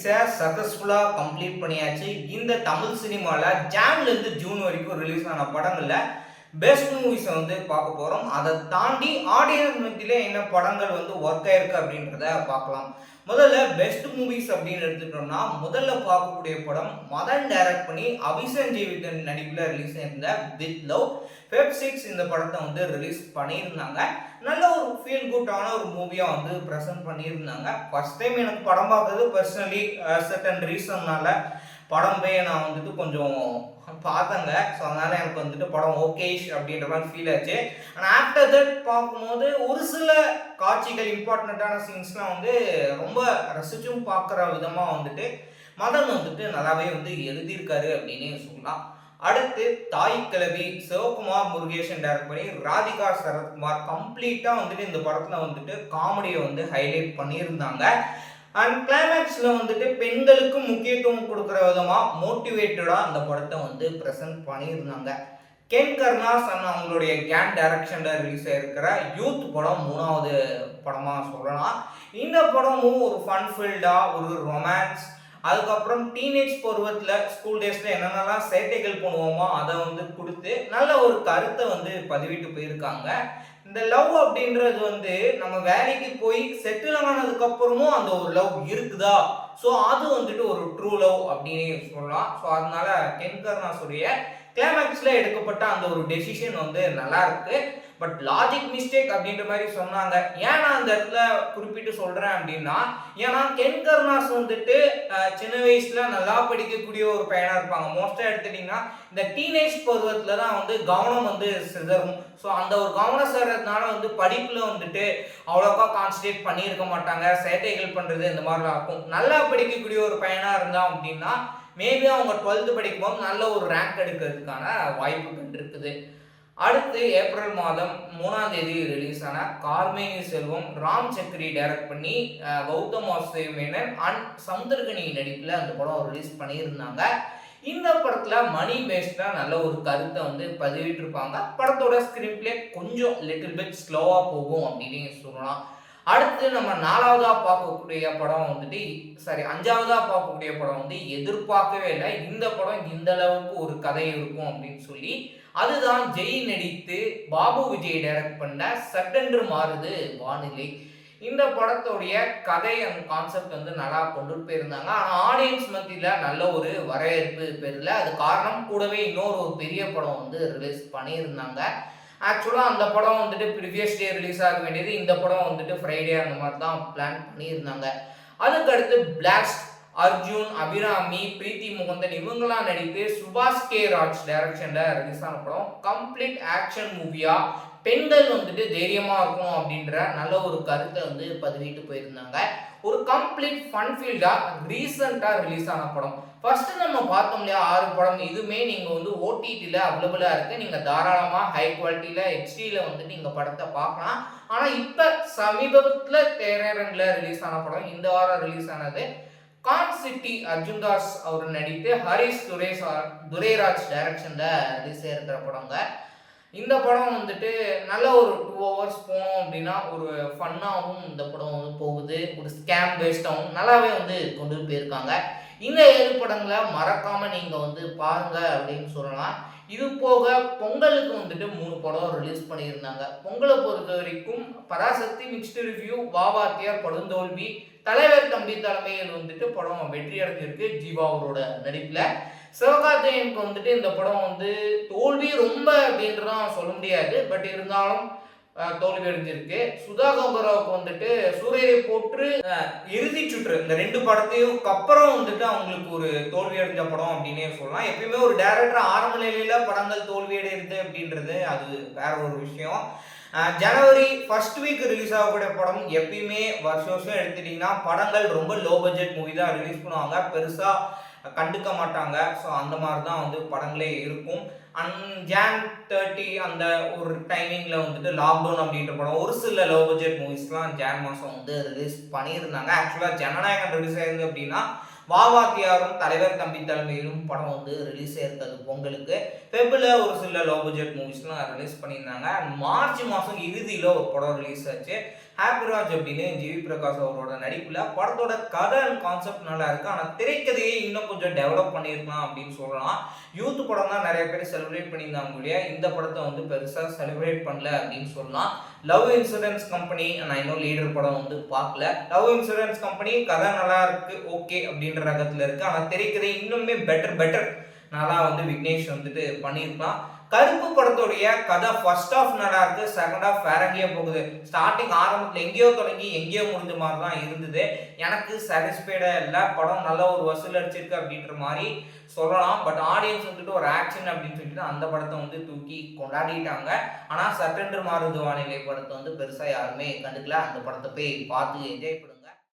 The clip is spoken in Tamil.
6 சக்சஸ்ஃபுல்லாக கம்ப்ளீட் பண்ணியாச்சு. இந்த தமிழ் சினிமாவில் ஜான்லேருந்து ஜூன் வரைக்கும் ரிலீஸ் ஆன படங்களில் பெஸ்ட் மூவிஸை பார்க்க போகிறோம். அதை தாண்டி ஆடியன்ஸ் மத்தியிலே என்ன படங்கள் ஒர்க் ஆயிருக்கு அப்படின்றத பார்க்கலாம். முதல்ல பெஸ்ட் மூவிஸ் அப்படின்னு எடுத்துட்டோம்னா முதல்ல பார்க்கக்கூடிய படம் மதன் டைரக்ட் பண்ணி அபிஷன் ஜீவிதன் நடிப்பில் ரிலீஸ் ஆயிருந்த வித் லவ். Feb 6 இந்த படத்தை ரிலீஸ் பண்ணியிருந்தாங்க. நல்ல ஒரு ஃபீல் குட்டான ஒரு மூவியாக ப்ரெசென்ட் பண்ணியிருந்தாங்க. ஃபர்ஸ்ட் டைம் எனக்கு படம் பார்க்கறது பர்சனலி சர்டன் ரீசன்னால படம் போய் நான் கொஞ்சம் பார்த்தேங்க. ஸோ அதனால் எனக்கு படம் ஓகேஷ் அப்படின்ற மாதிரி ஃபீல் ஆச்சு. ஆனால் ஆஃப்டர் தட் பார்க்கும்போது ஒரு சில காட்சிகள் இம்பார்ட்டண்ட்டான சீன்ஸ்லாம் ரொம்ப ரசிச்சும் பார்க்குற விதமாக மதன் நல்லாவே எழுதியிருக்காரு அப்படின்னு சொல்லலாம். அடுத்து தாய் கிழவி சிவகுமார் முருகேசன் டைரக்ட் பண்ணி ராதிகா சரத்குமார் கம்ப்ளீட்டாக இந்த படத்தில் காமெடியை ஹைலைட் பண்ணியிருந்தாங்க. அண்ட் கிளைமேக்ஸில் பெண்களுக்கு முக்கியத்துவம் கொடுக்குற விதமாக மோட்டிவேட்டடாக அந்த படத்தை ப்ரெசென்ட் பண்ணியிருந்தாங்க. கென் கருணாஸ் அண்ட் அவங்களுடைய கேன் டைரக்ஷனில் ரிலீஸ் ஆகிருக்கிற யூத் படம் 3வது படமாக சொல்லலாம். இந்த படமும் ஒரு ஃபன் ஃபீல்டாக ஒரு ரொமான்ஸ், அதுக்கப்புறம் டீனேஜ் பருவத்தில் ஸ்கூல் டேஸில் என்னென்னலாம் சேட்டைகள் பண்ணுவோமோ அதை கொடுத்து நல்ல ஒரு கருத்தை பதிவிட்டு போயிருக்காங்க. இந்த லவ் அப்படின்றது நம்ம வேலைக்கு போய் செட்டில் ஆனதுக்கு அப்புறமும் அந்த ஒரு லவ் இருக்குதா, ஸோ அது ஒரு ட்ரூ லவ் அப்படின்னு சொல்லலாம். ஸோ அதனால கென் கருணாஸுடைய கிளைமேக்ஸில் எடுக்கப்பட்ட அந்த ஒரு டெசிஷன் நல்லா இருக்கு. பட் லாஜிக் மிஸ்டேக் அப்படின்ற மாதிரி சொன்னாங்க. ஏன் நான் அந்த இடத்துல குறிப்பிட்டு சொல்றேன் அப்படின்னா, ஏன்னா கென் கருணாஸ் சின்ன வயசுல நல்லா படிக்கக்கூடிய ஒரு பையனா இருப்பாங்க. மோஸ்டா எடுத்துட்டீங்கன்னா இந்த டீனேஜ் பருவத்துல தான் கவனம் சிதறும். ஸோ அந்த ஒரு கவனம் சிதறதுனால படிப்புல அவ்வளோக்கா கான்சன்ட்ரேட் பண்ணியிருக்க மாட்டாங்க. சேட்டைகள் பண்றது இந்த மாதிரிலாம் இருக்கும். நல்லா படிக்கக்கூடிய ஒரு பையனா இருந்தா அப்படின்னா மேபி அவங்க 12th படிக்கும்போது நல்ல ஒரு ரேங்க் எடுக்கிறதுக்கான வாய்ப்புகள் இருக்குது. அடுத்து ஏப்ரல் மாதம் 3ஆம் தேதி ரிலீஸ் ஆன கார்மேனி செல்வம் ராம் சக்கரி டைரக்ட் பண்ணி கௌதம் வாசுதேவ் மேனன் அண்ட் சமுத்திரகனி நடிப்பில் அந்த படம் ரிலீஸ் பண்ணியிருந்தாங்க. இந்த படத்தில் மணி பேஸ்டாக நல்ல ஒரு கருத்தை பதிவிட்டிருப்பாங்க. படத்தோட ஸ்கிரீன் பிளே கொஞ்சம் லிட்டில் பிட் ஸ்லோவாக போகும் அப்படின்னு சொல்லலாம். அடுத்து நம்ம 4வதா பார்க்கக்கூடிய படம் 5வதா பார்க்கக்கூடிய படம் எதிர்பார்க்கவே இல்லை. இந்த படம் இந்த அளவுக்கு ஒரு கதை இருக்கும் அப்படின்னு சொல்லி, அதுதான் ஜெய் நடித்து பாபு விஜய் டைரக்ட் பண்ண சட்டென்று மாறுது வானிலை. இந்த படத்துடைய கதை அந்த கான்செப்ட் நல்லா கொண்டு போயிருந்தாங்க. ஆனால் ஆடியன்ஸ் மத்தியில் நல்ல ஒரு வரவேற்பு பெறல. அது காரணம் கூடவே இன்னொரு ஒரு பெரிய படம் ரிலீஸ் பண்ணியிருந்தாங்க. ஆக்சுவலாக அந்த படம் ப்ரீவியஸ் டே ரிலீஸ் ஆக வேண்டியது, இந்த படம் ஃப்ரைடே அந்த மாதிரி தான் பிளான் பண்ணியிருந்தாங்க. அதுக்கடுத்து பிளாஸ்ட் அர்ஜுன், அபிராமி, பிரீத்தி முகுந்தன் இவங்கெல்லாம் நடித்து சுபாஷ் கே ராஜ் டைரக்ஷனில் ரிலீஸ் ஆன படம் கம்ப்ளீட் ஆக்ஷன் மூவியா பெண்கள் தைரியமா இருக்கும் அப்படின்ற நல்ல ஒரு கருத்தை பதிவிட்டு போயிருந்தாங்க. ஒரு கம்ப்ளீட் ஃபன் ஃபீல்டா ரீசெண்டா ரிலீஸ் ஆன படம். ஃபர்ஸ்ட் நம்ம பார்த்தோம் இல்லையா 6 படம், இதுமே நீங்க ஓடிடியில் அவைலபிளா இருக்கு. நீங்க தாராளமா ஹை குவாலிட்டியில ஹெச்டியில் நீங்க படத்தை பார்க்கலாம். ஆனா இப்ப சமீபத்துல திரையரங்குல ரிலீஸ் ஆன படம் இந்த வாரம் ரிலீஸ் ஆனது கான் சிட்டி அர்ஜுன் தாஸ் அவர் நடித்து ஹரிஷ் துரைராஜ் டைரக்ஷன்ல ரிலீஸ் ஆயிருக்கிற படங்க. இந்த படம் நல்ல ஒரு 2 hours போனோம் அப்படின்னா ஒரு ஃபன்னாகவும் இந்த படம் போகுது. ஒரு ஸ்கேம் பேஸ்டாகவும் நல்லாவே கொண்டு போயிருக்காங்க. இந்த 7 படங்களை மறக்காம நீங்க பாருங்க அப்படின்னு சொல்லலாம். இது போக பொங்கலுக்கு 3 படம் ரிலீஸ் பண்ணியிருந்தாங்க. பொங்கலை பொறுத்த வரைக்கும் பராசக்தி மிக்ஸ்டு ரிவ்யூ, வாவாத்தியார் படுந்தோல்வி, தலைவர் தம்பி தலைமையில் படம் வெற்றி அடைஞ்சிருக்கு ஜீவா அவரோட நடிப்பில். சிவகார்த்திகேயனுக்கு இந்த படம் தோல்வி ரொம்ப அப்படின்றதான் சொல்ல முடியாது, பட் இருந்தாலும் தோல்வி அடைஞ்சிருக்கு. சுதா கங்கராவுக்கு சூரியரை போற்று இறுதி சுற்று இந்த 2 படத்தையும் அப்புறம் அவங்களுக்கு ஒரு தோல்வி அடைஞ்ச படம் அப்படின்னே சொல்லலாம். எப்பயுமே ஒரு டைரக்டர் ஆரம்ப நிலையில படங்கள் தோல்வி அடைகிறது அப்படின்றது அது வேற ஒரு விஷயம். ஜனவரி ஃபர்ஸ்ட் வீக் ரிலீஸ் ஆகக்கூடிய படம் எப்பயுமே வருஷம் எடுத்துட்டீங்கன்னா படங்கள் ரொம்ப லோ பட்ஜெட் மூவி தான் ரிலீஸ் பண்ணுவாங்க, பெருசா கண்டுக்க மாட்டாங்க. ஸோ அந்த மாதிரி தான் படங்களே இருக்கும். Jan 30 அந்த ஒரு டைமிங்கில் லாக்டவுன் அப்படின்ற படம் ஒரு சில லோ பட்ஜெட் மூவிஸ்லாம் ஜான் மாதம் ரிலீஸ் பண்ணியிருந்தாங்க. ஆக்சுவலாக ஜனநாயகன் ரிலீஸ் ஆயிருந்து அப்படின்னா வாவாத்தியாரும் தலைவர் தம்பி தலைமையிலும் படம் வந்து ரிலீஸ் ஆயிருக்காது பொங்கலுக்கு. ஃபெப்ல ஒரு சில லோ பட்ஜெட் மூவிஸ்லாம் ரிலீஸ் பண்ணியிருந்தாங்க. மார்ச் மாதம் இறுதியில் ஒரு படம் ரிலீஸ் ஆச்சு. ஹாப்பிராஜ் அப்படின்னு ஜிவி பிரகாஷ் அவரோட நடிப்பில். படத்தோட கதை அண்ட் கான்செப்ட் நல்லா இருக்கு. ஆனால் திரைக்கதையை இன்னும் கொஞ்சம் டெவலப் பண்ணியிருக்கலாம் அப்படின்னு சொல்லலாம். யூத் படம் தான் நிறைய பேர் செலிப்ரேட் பண்ணியிருந்தாங்க இல்லையா, இந்த படத்தை வந்து பெருசாக செலிப்ரேட் பண்ணல அப்படின்னு சொல்லலாம். லவ் இன்சூரன்ஸ் கம்பெனி நான் இன்னும் லீடர் படம் வந்து பார்க்கல. லவ் இன்சூரன்ஸ் கம்பெனி கதை நல்லா இருக்கு, ஓகே அப்படின்ற ரகத்தில் இருக்கு. ஆனால் திரைக்கதை இன்னுமே பெட்டர் நல்லா வந்து விக்னேஷ் வந்துட்டு பண்ணியிருக்கலாம். கருப்பு படத்துடைய கதை ஃபர்ஸ்ட் ஆஃப் நல்லா இருக்கு, செகண்ட் ஆஃப் வேற எங்கேயோ போகுது. ஸ்டார்டிங் ஆரம்பத்தில் எங்கேயோ தொடங்கி எங்கேயோ முடிஞ்ச மாதிரி தான் இருந்தது. எனக்கு சாட்டிஸ்ஃபைடா இல்லை. படம் நல்ல ஒரு வசூல் அடிச்சிருக்கு அப்படின்ற மாதிரி சொல்லலாம். பட் ஆடியன்ஸ் வந்துட்டு ஒரு ஆக்ஷன் அப்படின்னு சொல்லிட்டு அந்த படத்தை வந்து தூக்கி கொண்டாடிட்டாங்க. ஆனால் சட்டென்று மாறுது வானிலை படத்தை வந்து பெருசாக யாருமே கண்டுக்கல. அந்த படத்தை போய் பார்த்து என்ஜாய்